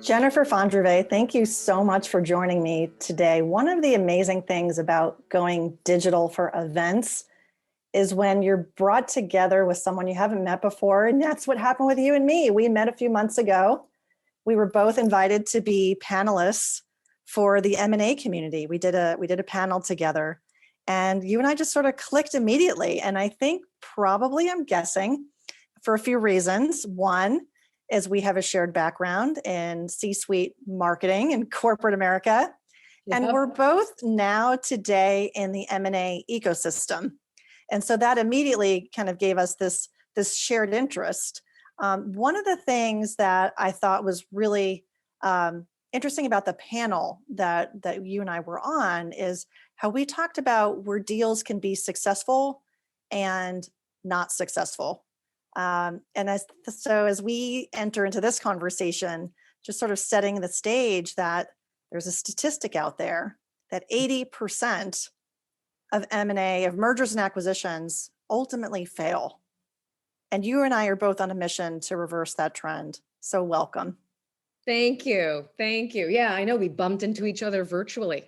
Jennifer Fondrevay, thank you so much for joining me today. One of the amazing things about going digital for events is when you're brought together with someone you haven't met before. And that's what happened with you and me. We met a few months ago. We were both invited to be panelists for the M&A community. We did a panel together, and you and I just sort of clicked immediately. And I think probably, I'm guessing, for a few reasons. One is we have a shared background in C-suite marketing and corporate America. And Yep. we're both now today in the M&A ecosystem. And so that immediately kind of gave us this shared interest. One of the things that I thought was really interesting about the panel that you and I were on is how we talked about where deals can be successful and not successful. So as we enter into this conversation, just sort of setting the stage that there's a statistic out there that 80% of M&A, of mergers and acquisitions, ultimately fail. And you and I are both on a mission to reverse that trend. So welcome. Thank you. Thank you. Yeah, I know we bumped into each other virtually.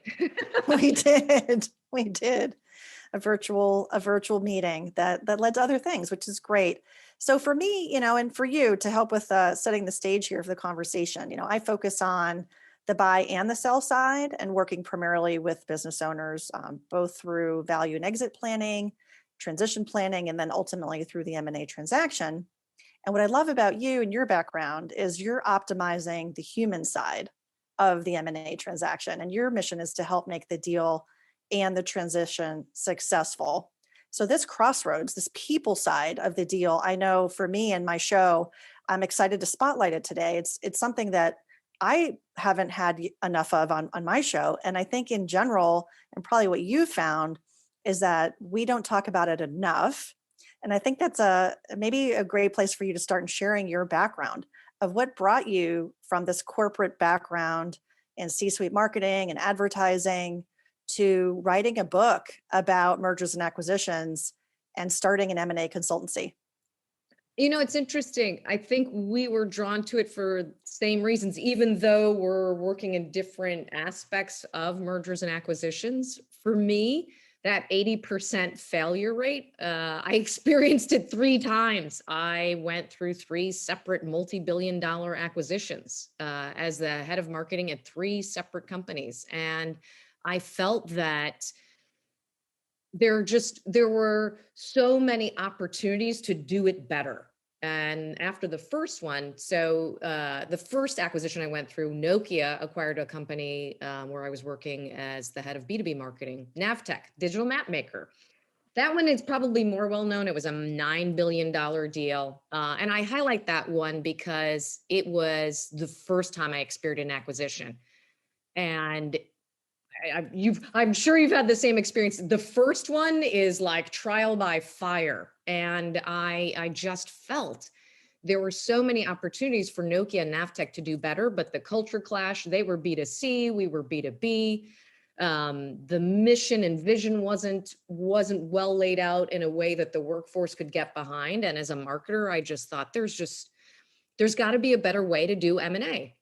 We did. We did a virtual meeting that led to other things, which is great. So for me, and for you, to help with setting the stage here for the conversation, I focus on the buy and the sell side and working primarily with business owners, both through value and exit planning, transition planning, and then ultimately through the M&A transaction. And what I love about you and your background is you're optimizing the human side of the M&A transaction. And your mission is to help make the deal and the transition successful. So this crossroads, this people side of the deal, I know for me and my show, I'm excited to spotlight it today. It's something that I haven't had enough of on my show. And I think in general, and probably what you found, is that we don't talk about it enough. And I think that's maybe a great place for you to start in sharing your background of what brought you from this corporate background in C-suite marketing and advertising to writing a book about mergers and acquisitions and starting an M&A consultancy. It's interesting. I think we were drawn to it for the same reasons, even though we're working in different aspects of mergers and acquisitions. For me, that 80% failure rate, I experienced it 3 times. I went through 3 separate multi-billion-dollar acquisitions as the head of marketing at 3 separate companies. And I felt that there were so many opportunities to do it better. And after the first one, the first acquisition I went through, Nokia acquired a company where I was working as the head of B2B marketing, Navtech, digital map maker. That one is probably more well-known. It was a $9 billion deal. And I highlight that one because it was the first time I experienced an acquisition. And I'm sure you've had the same experience. The first one is like trial by fire. And I just felt there were so many opportunities for Nokia and Navtech to do better, but the culture clash, they were B2C, we were B2B. The mission and vision wasn't well laid out in a way that the workforce could get behind. And as a marketer, I just thought there's got to be a better way to do M&A.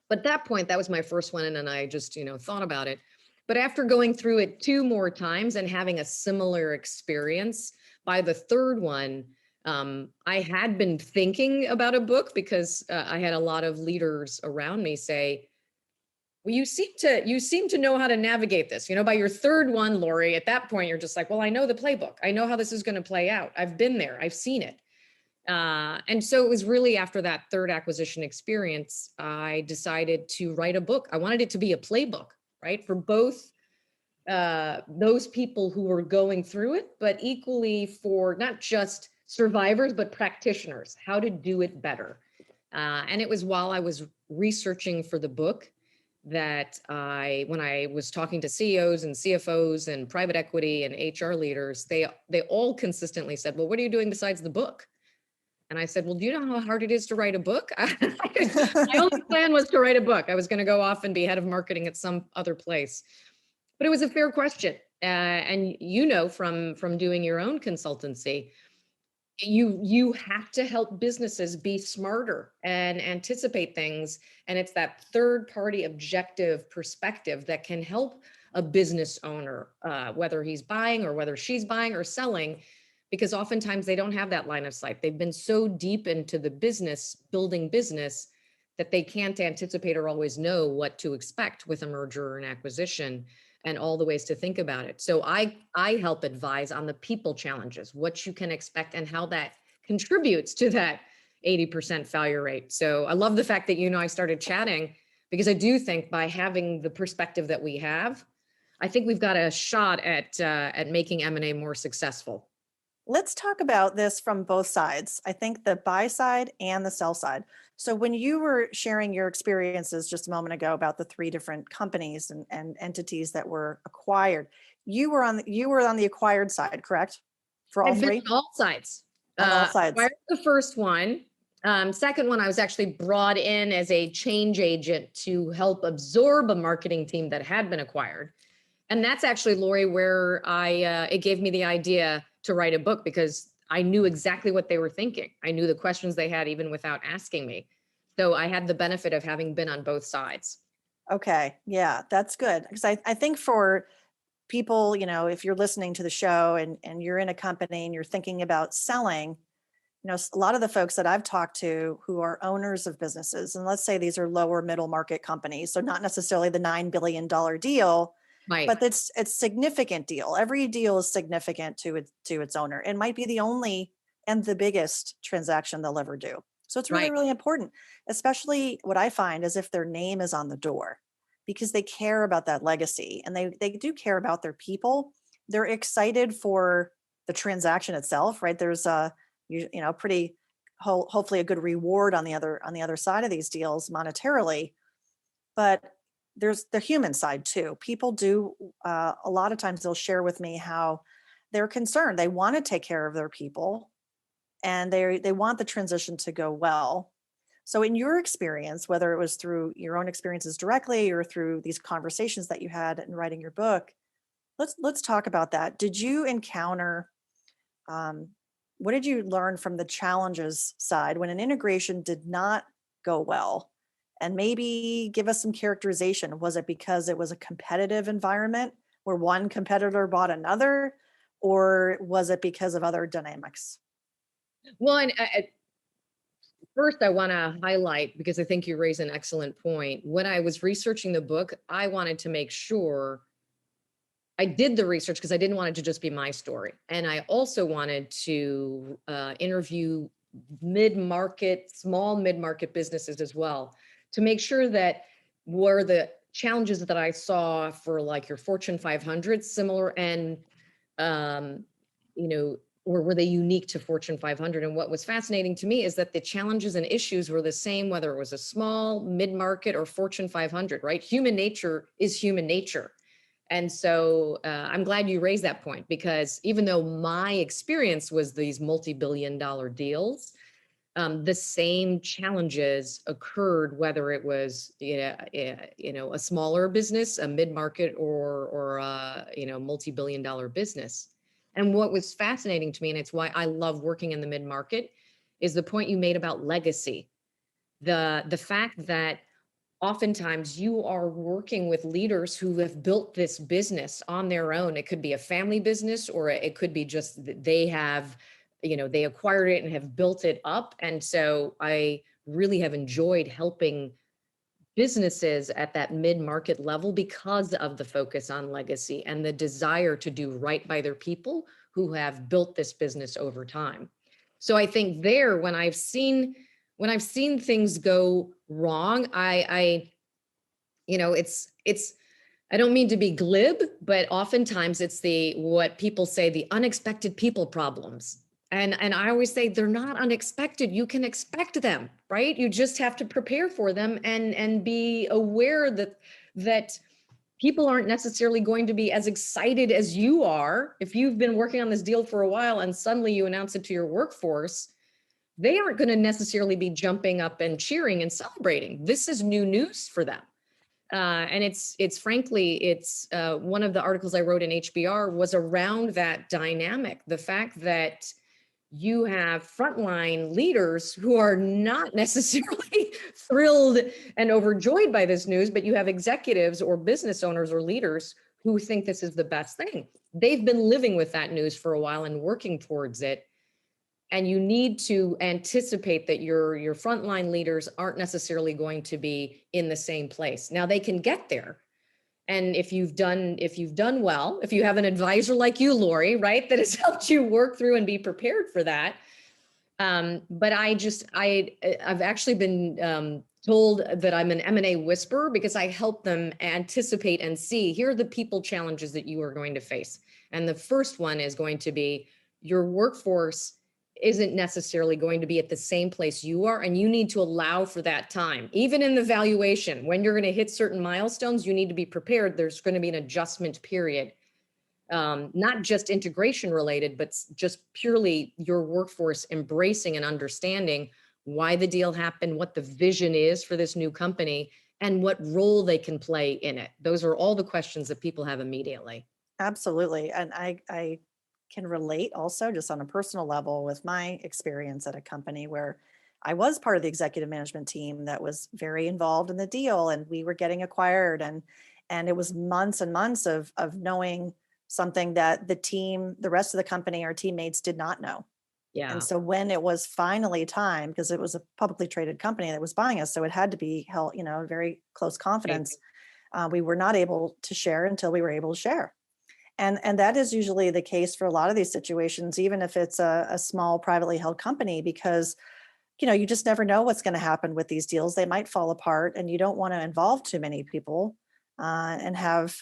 But at that point, that was my first one. And I just, thought about it. But after going through it 2 more times and having a similar experience, by the third one, I had been thinking about a book because I had a lot of leaders around me say, well, you seem to know how to navigate this. By your third one, Laurie, at that point, you're just like, well, I know the playbook. I know how this is going to play out. I've been there. I've seen it. And so it was really after that third acquisition experience, I decided to write a book. I wanted it to be a playbook, right? For both those people who were going through it, but equally for not just survivors, but practitioners, how to do it better. And it was while I was researching for the book that when I was talking to CEOs and CFOs and private equity and HR leaders, they all consistently said, well, what are you doing besides the book? And I said, well, do you know how hard it is to write a book? My only plan was to write a book. I was going to go off and be head of marketing at some other place. But it was a fair question. And from doing your own consultancy, You have to help businesses be smarter and anticipate things, and it's that third party objective perspective that can help a business owner, whether he's buying or whether she's buying or selling, because oftentimes they don't have that line of sight. They've been so deep into the business, building business, that they can't anticipate or always know what to expect with a merger or an acquisition, and all the ways to think about it. So I help advise on the people challenges, what you can expect and how that contributes to that 80% failure rate. So I love the fact that you and I started chatting, because I do think by having the perspective that we have, I think we've got a shot at making M&A more successful. Let's talk about this from both sides. I think the buy side and the sell side. So when you were sharing your experiences just a moment ago about the three different companies and entities that were acquired, you were on the acquired side, correct? For all I've been three? on all sides. On all sides. Acquired the first one. Second one, I was actually brought in as a change agent to help absorb a marketing team that had been acquired. And that's actually, Laurie, where it gave me the idea to write a book, because I knew exactly what they were thinking. I knew the questions they had even without asking me. So I had the benefit of having been on both sides. Okay. Yeah, that's good. Because I think for people, if you're listening to the show and you're in a company and you're thinking about selling, a lot of the folks that I've talked to who are owners of businesses, and let's say these are lower middle market companies, so not necessarily the $9 billion deal, Right. but it's significant deal. Every deal is significant to its owner. It might be the only and the biggest transaction they'll ever do. So it's really, Right. really important, especially what I find is if their name is on the door, because they care about that legacy and they do care about their people. They're excited for the transaction itself, right? There's a pretty hopefully a good reward on the other side of these deals monetarily, but there's the human side too. People do a lot of times they'll share with me how they're concerned. They want to take care of their people and they want the transition to go well. So in your experience, whether it was through your own experiences directly or through these conversations that you had in writing your book, let's talk about that. Did you encounter um, what did you learn from the challenges side when an integration did not go well? And maybe give us some characterization. Was it because it was a competitive environment where one competitor bought another, or was it because of other dynamics? Well, and first, I want to highlight, because I think you raise an excellent point. When I was researching the book, I wanted to make sure I did the research because I didn't want it to just be my story. And I also wanted to interview mid-market, small mid-market businesses as well, to make sure that were the challenges that I saw for like your Fortune 500 similar, and um, or were they unique to Fortune 500? And what was fascinating to me is that the challenges and issues were the same, whether it was a small, mid-market, or Fortune 500, right? Human nature is human nature. And so I'm glad you raised that point, because even though my experience was these multi-billion-dollar deals, the same challenges occurred, whether it was a smaller business, a mid-market, or multi-billion-dollar business. And what was fascinating to me, and it's why I love working in the mid-market, is the point you made about legacy. The fact that oftentimes you are working with leaders who have built this business on their own. It could be a family business, or it could be just that they have, they acquired it and have built it up. And so I really have enjoyed helping businesses at that mid-market level because of the focus on legacy and the desire to do right by their people who have built this business over time. So I think there, when I've seen things go wrong, it's I don't mean to be glib, but oftentimes it's what people say, the unexpected people problems. And I always say they're not unexpected. You can expect them, right? You just have to prepare for them and be aware that people aren't necessarily going to be as excited as you are. If you've been working on this deal for a while and suddenly you announce it to your workforce, they aren't going to necessarily be jumping up and cheering and celebrating. This is new news for them. And it's frankly, it's one of the articles I wrote in HBR was around that dynamic, the fact that you have frontline leaders who are not necessarily thrilled and overjoyed by this news, but you have executives or business owners or leaders who think this is the best thing. They've been living with that news for a while and working towards it. And you need to anticipate that your frontline leaders aren't necessarily going to be in the same place. Now they can get there. And if you've done well, if you have an advisor like you, Laurie, right, that has helped you work through and be prepared for that. But I've actually been told that I'm an M&A whisperer because I help them anticipate and see, here are the people challenges that you are going to face. And the first one is going to be your workforce isn't necessarily going to be at the same place you are, and you need to allow for that time. Even in the valuation, when you're going to hit certain milestones, you need to be prepared. There's going to be an adjustment period, not just integration related, but just purely your workforce embracing and understanding why the deal happened, what the vision is for this new company, and what role they can play in it. Those are all the questions that people have immediately. Absolutely. And I can relate also just on a personal level with my experience at a company where I was part of the executive management team that was very involved in the deal, and we were getting acquired, and it was months and months of knowing something that the team, the rest of the company, our teammates did not know. And Yeah. so when it was finally time, because it was a publicly traded company that was buying us, so it had to be held, very close Right. confidence. We were not able to share until we were able to share. And that is usually the case for a lot of these situations, even if it's a small privately held company, because you just never know what's going to happen with these deals. They might fall apart, and you don't want to involve too many people, and have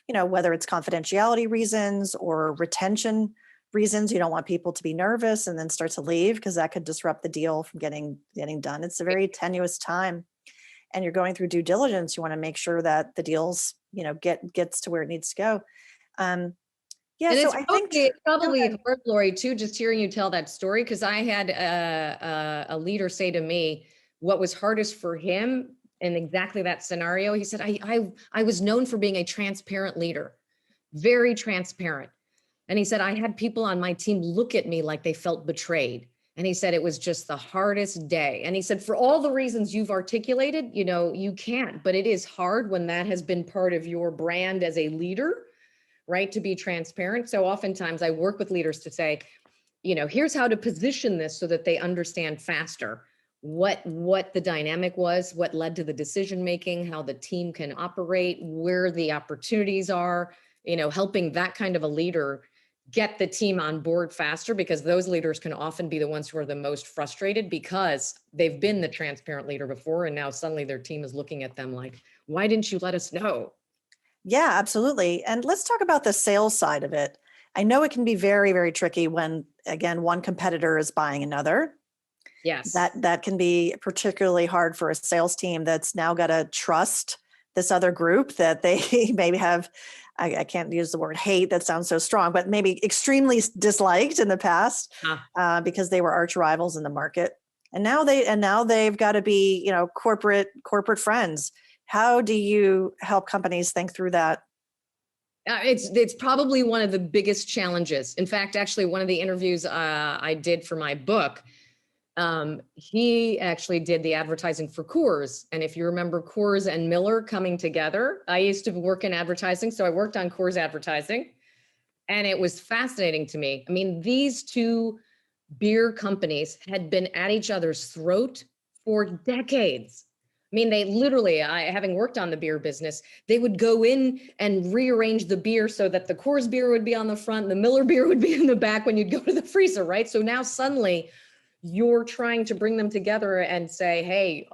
whether it's confidentiality reasons or retention reasons. You don't want people to be nervous and then start to leave, because that could disrupt the deal from getting done. It's a very tenuous time, and you're going through due diligence. You want to make sure that the deals gets to where it needs to go. um yeah, And so it's I think probably, it's go probably ahead. hard, Lori, too, just hearing you tell that story, because I had a leader say to me what was hardest for him in exactly that scenario. He said, I was known for being a transparent leader, very transparent. And he said, I had people on my team look at me like they felt betrayed. And he said, it was just the hardest day. And he said, for all the reasons you've articulated, you can't, but it is hard when that has been part of your brand as a leader, right? To be transparent. So oftentimes I work with leaders to say, here's how to position this so that they understand faster what the dynamic was, what led to the decision making, how the team can operate, where the opportunities are, helping that kind of a leader get the team on board faster, because those leaders can often be the ones who are the most frustrated because they've been the transparent leader before, and now suddenly their team is looking at them like, why didn't you let us know? Yeah, absolutely. And let's talk about the sales side of it. I know it can be very, very tricky when, again, one competitor is buying another. Yes. That can be particularly hard for a sales team that's now got to trust this other group that they maybe have. I can't use the word hate, that sounds so strong, but maybe extremely disliked in the past, Ah. because they were arch rivals in the market. And now they've got to be, corporate friends. How do you help companies think through that? It's probably one of the biggest challenges. In fact, actually, one of the interviews I did for my book, he actually did the advertising for Coors. And if you remember Coors and Miller coming together, I used to work in advertising, so I worked on Coors advertising, and it was fascinating to me. I mean, these two beer companies had been at each other's throat for decades. I mean, they literally, having worked on the beer business, they would go in and rearrange the beer so that the Coors beer would be on the front, and the Miller beer would be in the back when you'd go to the freezer, right? So now suddenly you're trying to bring them together and say, hey,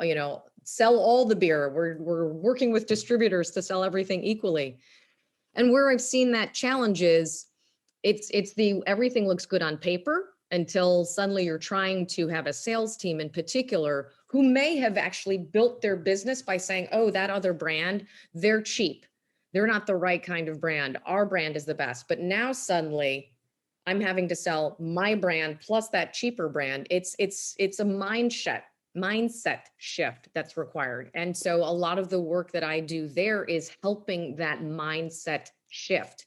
sell all the beer. We're working with distributors to sell everything equally. And where I've seen that challenge is it's the everything looks good on paper until suddenly you're trying to have a sales team in particular who may have actually built their business by saying, oh, that other brand, they're cheap. They're not the right kind of brand. Our brand is the best. But now suddenly I'm having to sell my brand plus that cheaper brand. It's a mindset shift that's required. And so a lot of the work that I do there is helping that mindset shift.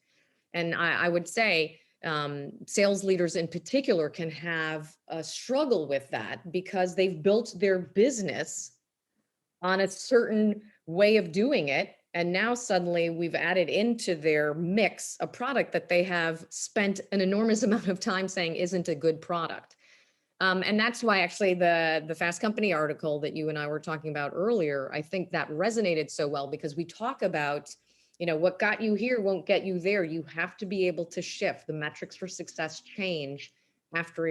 And I would say Sales leaders in particular can have a struggle with that because they've built their business on a certain way of doing it. And now suddenly we've added into their mix a product that they have spent an enormous amount of time saying isn't a good product. And that's why actually the Fast Company article that you and I were talking about earlier, I think that resonated so well because we talk about, what got you here won't get you there. You have to be able to shift. The metrics for success change after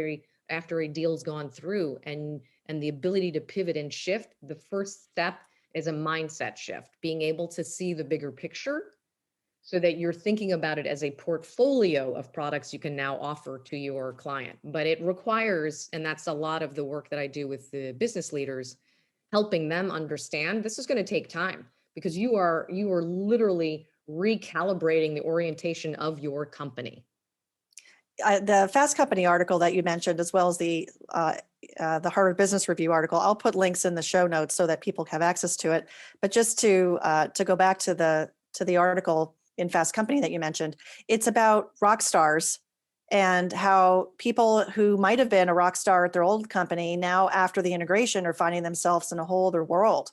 a deal's gone through, and the ability to pivot and shift. The first step is a mindset shift, being able to see the bigger picture so that you're thinking about it as a portfolio of products you can now offer to your client. But it requires, and that's a lot of the work that I do with the business leaders, helping them understand this is going to take time because you are literally recalibrating the orientation of your company. The Fast Company article that you mentioned, as well as the Harvard Business Review article, I'll put links in the show notes so that people have access to it. But just to go back to the article in Fast Company that you mentioned, it's about rock stars and how people who might have been a rock star at their old company now, after the integration, are finding themselves in a whole other world.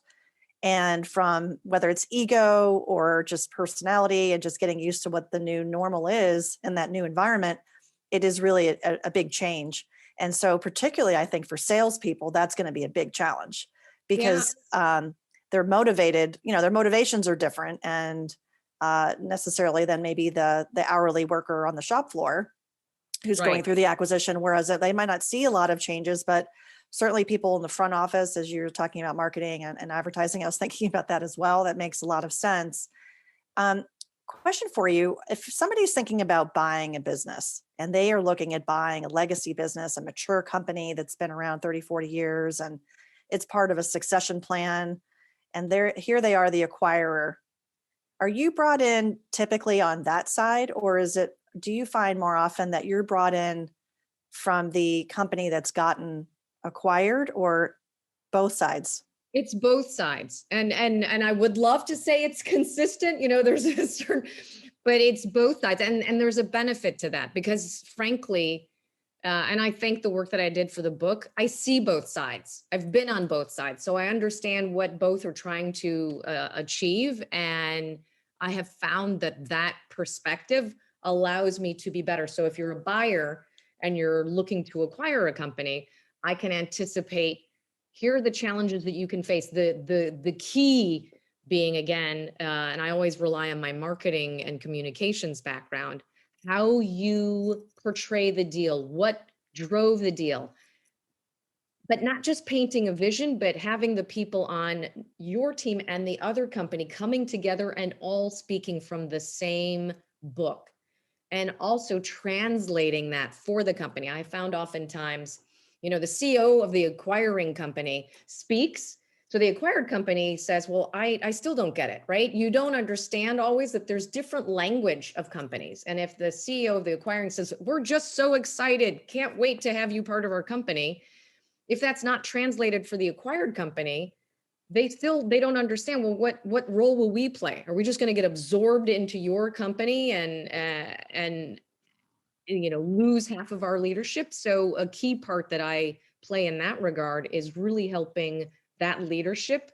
And from whether it's ego or just personality and just getting used to what the new normal is in that new environment, it is really a big change. And so particularly, I think for salespeople, that's going to be a big challenge because they're motivated, their motivations are different and necessarily than maybe the hourly worker on the shop floor who's going through the acquisition, whereas they might not see a lot of changes, but certainly people in the front office, as you're talking about marketing and advertising, I was thinking about that as well. That makes a lot of sense. Question for you. If somebody's thinking about buying a business and they are looking at buying a legacy business, a mature company that's been around 30, 40 years, and it's part of a succession plan, and here they are, the acquirer, are you brought in typically on that side, or do you find more often that you're brought in from the company that's gotten acquired, or both sides? It's both sides. And I would love to say it's consistent, there's a certain, but it's both sides. And there's a benefit to that because frankly, and I think the work that I did for the book, I see both sides. I've been on both sides. So I understand what both are trying to achieve. And I have found that perspective allows me to be better. So if you're a buyer and you're looking to acquire a company, I can anticipate, here are the challenges that you can face. The key being, again, and I always rely on my marketing and communications background, how you portray the deal, what drove the deal, but not just painting a vision, but having the people on your team and the other company coming together and all speaking from the same book, and also translating that for the company. I found oftentimes, the CEO of the acquiring company speaks. So the acquired company says, well, I still don't get it, right? You don't understand always that there's different language of companies. And if the CEO of the acquiring says, we're just so excited, can't wait to have you part of our company, if that's not translated for the acquired company, they don't understand, well, what role will we play? Are we just going to get absorbed into your company and lose half of our leadership? So a key part that I play in that regard is really helping that leadership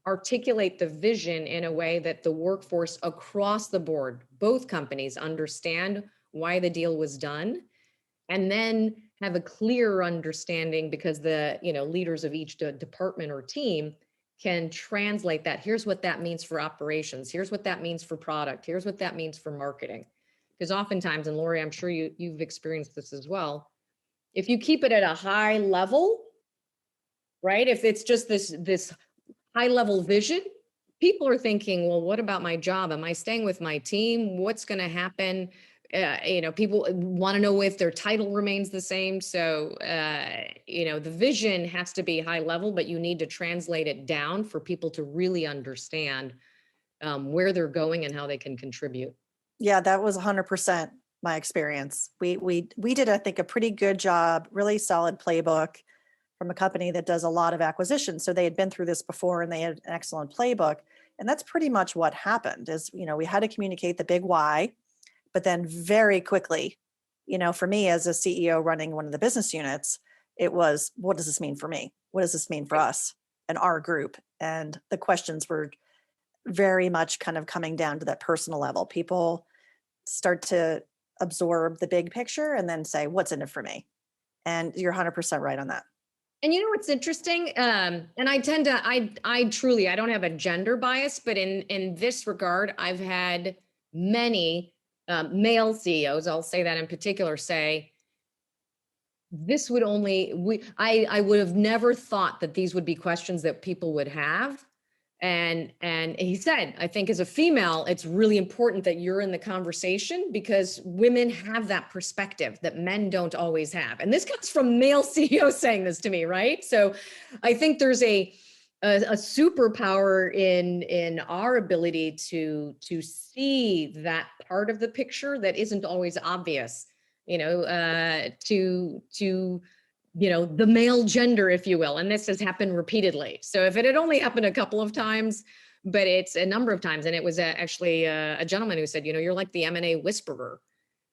articulate the vision in a way that the workforce across the board, both companies, understand why the deal was done, and then have a clear understanding, because the leaders of each department or team can translate that. Here's what that means for operations. Here's what that means for product. Here's what that means for marketing. Because oftentimes, and Laurie, I'm sure you've experienced this as well, if you keep it at a high level, right? If it's just this high level vision, people are thinking, well, what about my job? Am I staying with my team? What's going to happen? People want to know if their title remains the same. So, the vision has to be high level, but you need to translate it down for people to really understand where they're going and how they can contribute. Yeah, that was 100% my experience. We did, I think, a pretty good job, really solid playbook from a company that does a lot of acquisitions. So they had been through this before and they had an excellent playbook. And that's pretty much what happened is, we had to communicate the big why, but then very quickly For me as a CEO running one of the business units, it was, what does this mean for me? What does this mean for us and our group? And the questions were very much kind of coming down to that personal level. People start to absorb the big picture and then say, what's in it for me? And you're 100% right on that. And you know what's interesting? And I tend to, I truly, I don't have a gender bias, but in this regard, I've had many male CEOs, I'll say that in particular, say, this would only, I would have never thought that these would be questions that people would have. And he said, I think as a female, it's really important that you're in the conversation because women have that perspective that men don't always have. And this comes from male CEOs saying this to me, right? So I think there's a superpower in our ability to see that part of the picture that isn't always obvious, to the male gender, if you will. And this has happened repeatedly. So if it had only happened a couple of times, but it's a number of times, and it was actually a gentleman who said, you're like the M&A whisperer.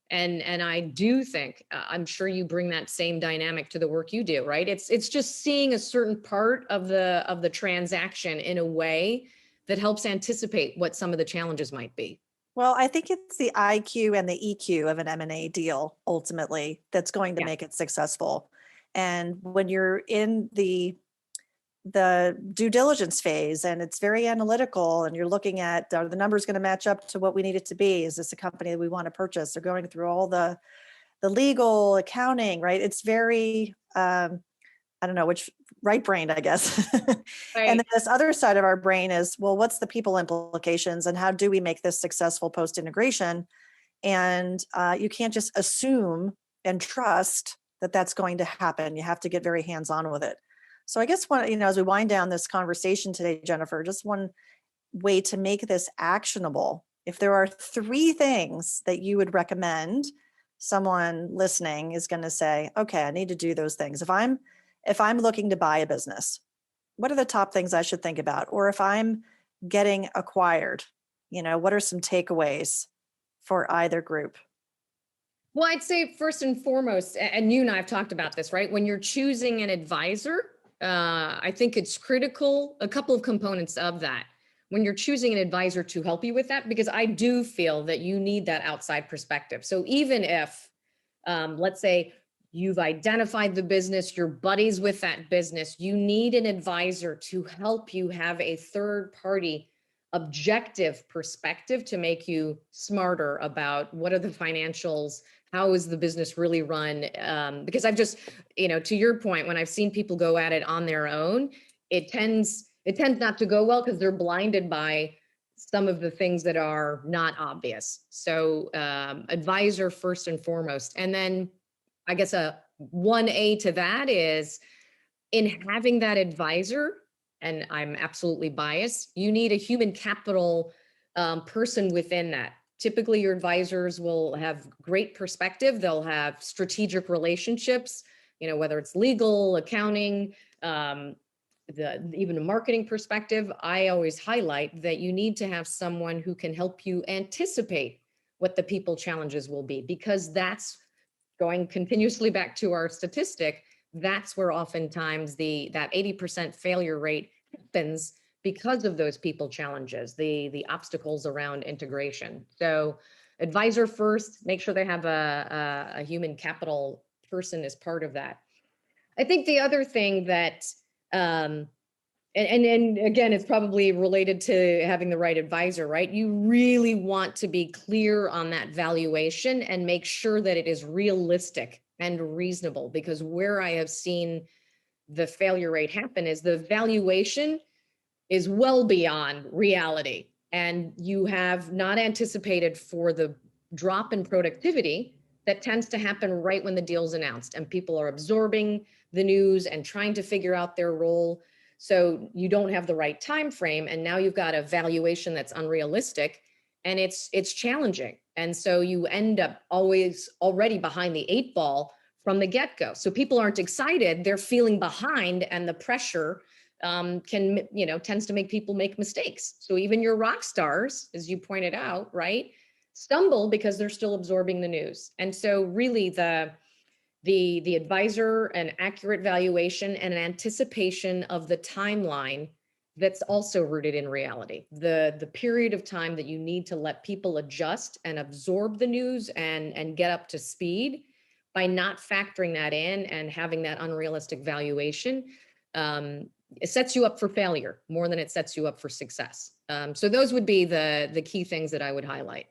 And I do think, I'm sure you bring that same dynamic to the work you do, right? It's just seeing a certain part of the transaction in a way that helps anticipate what some of the challenges might be. Well, I think it's the IQ and the EQ of an M&A deal ultimately that's going to Yeah. make it successful. And when you're in the due diligence phase and it's very analytical and you're looking at, are the numbers going to match up to what we need it to be? Is this a company that we want to purchase? They're going through all the legal accounting, right? It's very, I don't know which, right brained, I guess. And then Right. this other side of our brain is, well, what's the people implications and how do we make this successful post integration? And you can't just assume and trust that that's going to happen. You have to get very hands on with it. So I guess as we wind down this conversation today, Jennifer, just one way to make this actionable. If there are 3 things that you would recommend someone listening is going to say, okay, I need to do those things. If I'm looking to buy a business, what are the top things I should think about? Or if I'm getting acquired, what are some takeaways for either group? Well, I'd say first and foremost, and you and I have talked about this, right? When you're choosing an advisor, I think it's critical, a couple of components of that. When you're choosing an advisor to help you with that, because I do feel that you need that outside perspective. So even if, let's say, you've identified the business, you're buddies with that business, you need an advisor to help you have a third party objective perspective to make you smarter about what are the financials, how is the business really run? Because I've just, to your point, when I've seen people go at it on their own, it tends not to go well because they're blinded by some of the things that are not obvious. So advisor first and foremost. And then I guess a 1A to that is in having that advisor, and I'm absolutely biased, you need a human capital person within that. Typically, your advisors will have great perspective. They'll have strategic relationships, whether it's legal, accounting, even a marketing perspective. I always highlight that you need to have someone who can help you anticipate what the people challenges will be, because that's going continuously back to our statistic. That's where oftentimes that 80% failure rate happens because of those people challenges, the obstacles around integration. So advisor first, make sure they have a human capital person as part of that. I think the other thing that, and again, it's probably related to having the right advisor, right? You really want to be clear on that valuation and make sure that it is realistic and reasonable, because where I have seen the failure rate happen is the valuation is well beyond reality. And you have not anticipated for the drop in productivity that tends to happen right when the deal's announced and people are absorbing the news and trying to figure out their role. So you don't have the right time frame, and now you've got a valuation that's unrealistic, and it's challenging. And so you end up always already behind the 8 ball from the get-go. So people aren't excited, they're feeling behind, and the pressure tends to make people make mistakes. So even your rock stars, as you pointed out, right? stumble because they're still absorbing the news. And so really the advisor, an accurate valuation and an anticipation of the timeline that's also rooted in reality. The period of time that you need to let people adjust and absorb the news and get up to speed, by not factoring that in and having that unrealistic valuation, it sets you up for failure more than it sets you up for success. So those would be the key things that I would highlight.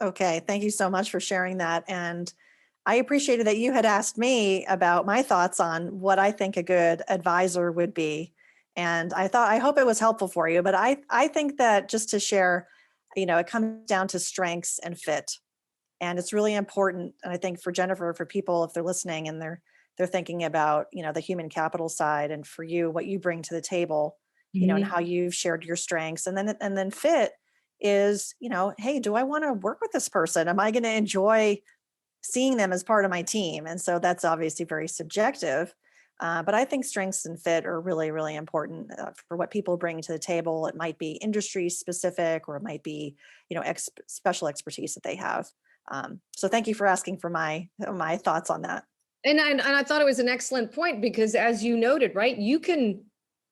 Okay, thank you so much for sharing that. And I appreciated that you had asked me about my thoughts on what I think a good advisor would be. And I hope it was helpful for you. But I think that just to share, it comes down to strengths and fit. And it's really important. And I think for Jennifer, for people, if they're listening and they're thinking about, the human capital side, and for you, what you bring to the table, and how you've shared your strengths. And then fit is, hey, do I want to work with this person? Am I going to enjoy seeing them as part of my team? And so that's obviously very subjective. But I think strengths and fit are really, really important for what people bring to the table. It might be industry specific, or it might be, special expertise that they have. So thank you for asking for my thoughts on that. And I thought it was an excellent point, because as you noted, right, you can,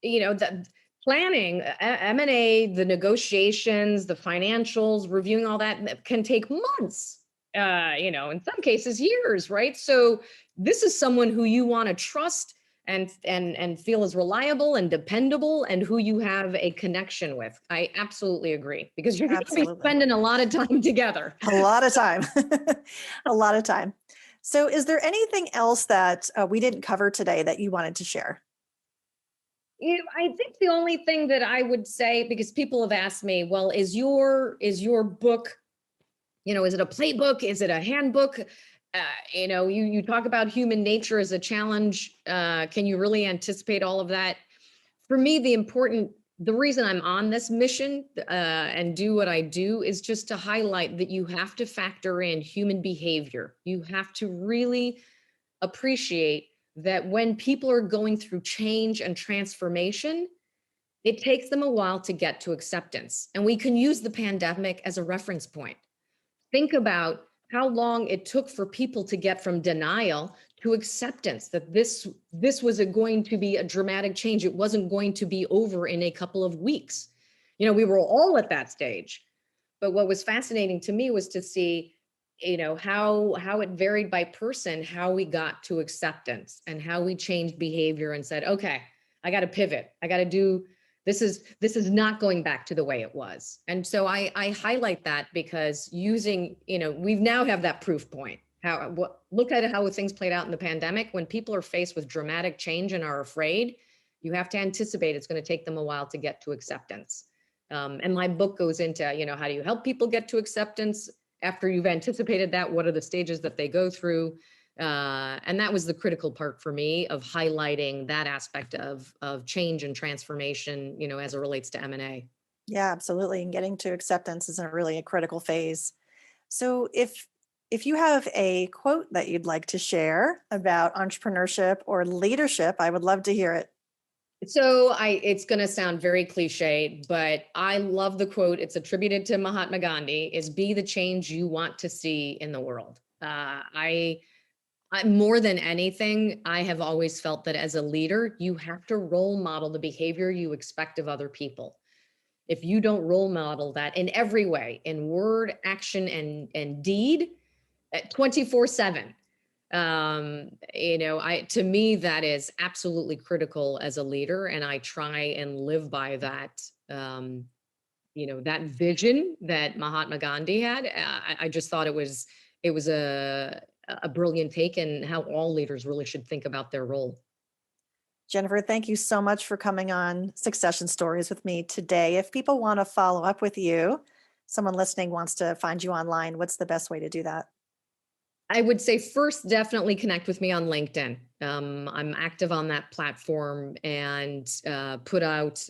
the planning, M&A, the negotiations, the financials, reviewing all that can take months, in some cases years, right? So this is someone who you want to trust and feel is reliable and dependable, and who you have a connection with. I absolutely agree, because you're going to be Absolutely. spending a lot of time together. A lot of time. A lot of time. So is there anything else that we didn't cover today that you wanted to share? I think the only thing that I would say, because people have asked me, well, is your book, is it a playbook? Is it a handbook? You talk about human nature as a challenge. Can you really anticipate all of that? For me, the reason I'm on this mission and do what I do is just to highlight that you have to factor in human behavior. You have to really appreciate that when people are going through change and transformation, it takes them a while to get to acceptance. And we can use the pandemic as a reference point. Think about how long it took for people to get from denial to acceptance, that this was going to be a dramatic change. It wasn't going to be over in a couple of weeks. We were all at that stage. But what was fascinating to me was to see, how it varied by person, how we got to acceptance and how we changed behavior and said, okay, I got to pivot. I got to do this is not going back to the way it was. And so I highlight that because we now have that proof point. Look at how things played out in the pandemic. When people are faced with dramatic change and are afraid, you have to anticipate it's going to take them a while to get to acceptance. And my book goes into, how do you help people get to acceptance after you've anticipated that? What are the stages that they go through? And that was the critical part for me of highlighting that aspect of change and transformation, as it relates to M&A. Yeah, absolutely. And getting to acceptance is a critical phase. So if you have a quote that you'd like to share about entrepreneurship or leadership, I would love to hear it. So it's going to sound very cliche, but I love the quote. It's attributed to Mahatma Gandhi, is be the change you want to see in the world. I more than anything, I have always felt that as a leader, you have to role model the behavior you expect of other people. If you don't role model that in every way, in word, action, and deed, 24/7, to me, that is absolutely critical as a leader. And I try and live by that, that vision that Mahatma Gandhi had. I just thought it was a brilliant take, and how all leaders really should think about their role. Jennifer, thank you so much for coming on Succession Stories with me today. If people want to follow up with you, someone listening wants to find you online, what's the best way to do that? I would say first, definitely connect with me on LinkedIn. I'm active on that platform and put out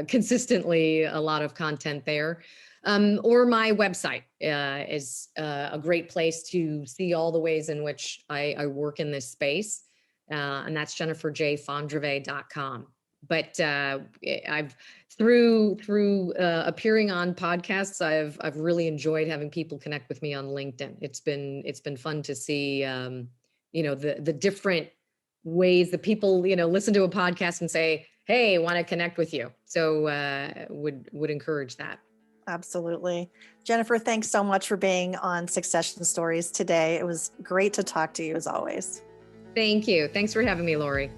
consistently a lot of content there. Or my website is a great place to see all the ways in which I work in this space. And that's jenniferjfondrevay.com. But I've through appearing on podcasts, I've really enjoyed having people connect with me on LinkedIn. It's been fun to see the different ways that people listen to a podcast and say, "Hey, want to connect with you." So would encourage that. Absolutely. Jennifer, thanks so much for being on Succession Stories today. It was great to talk to you as always. Thank you. Thanks for having me, Laurie.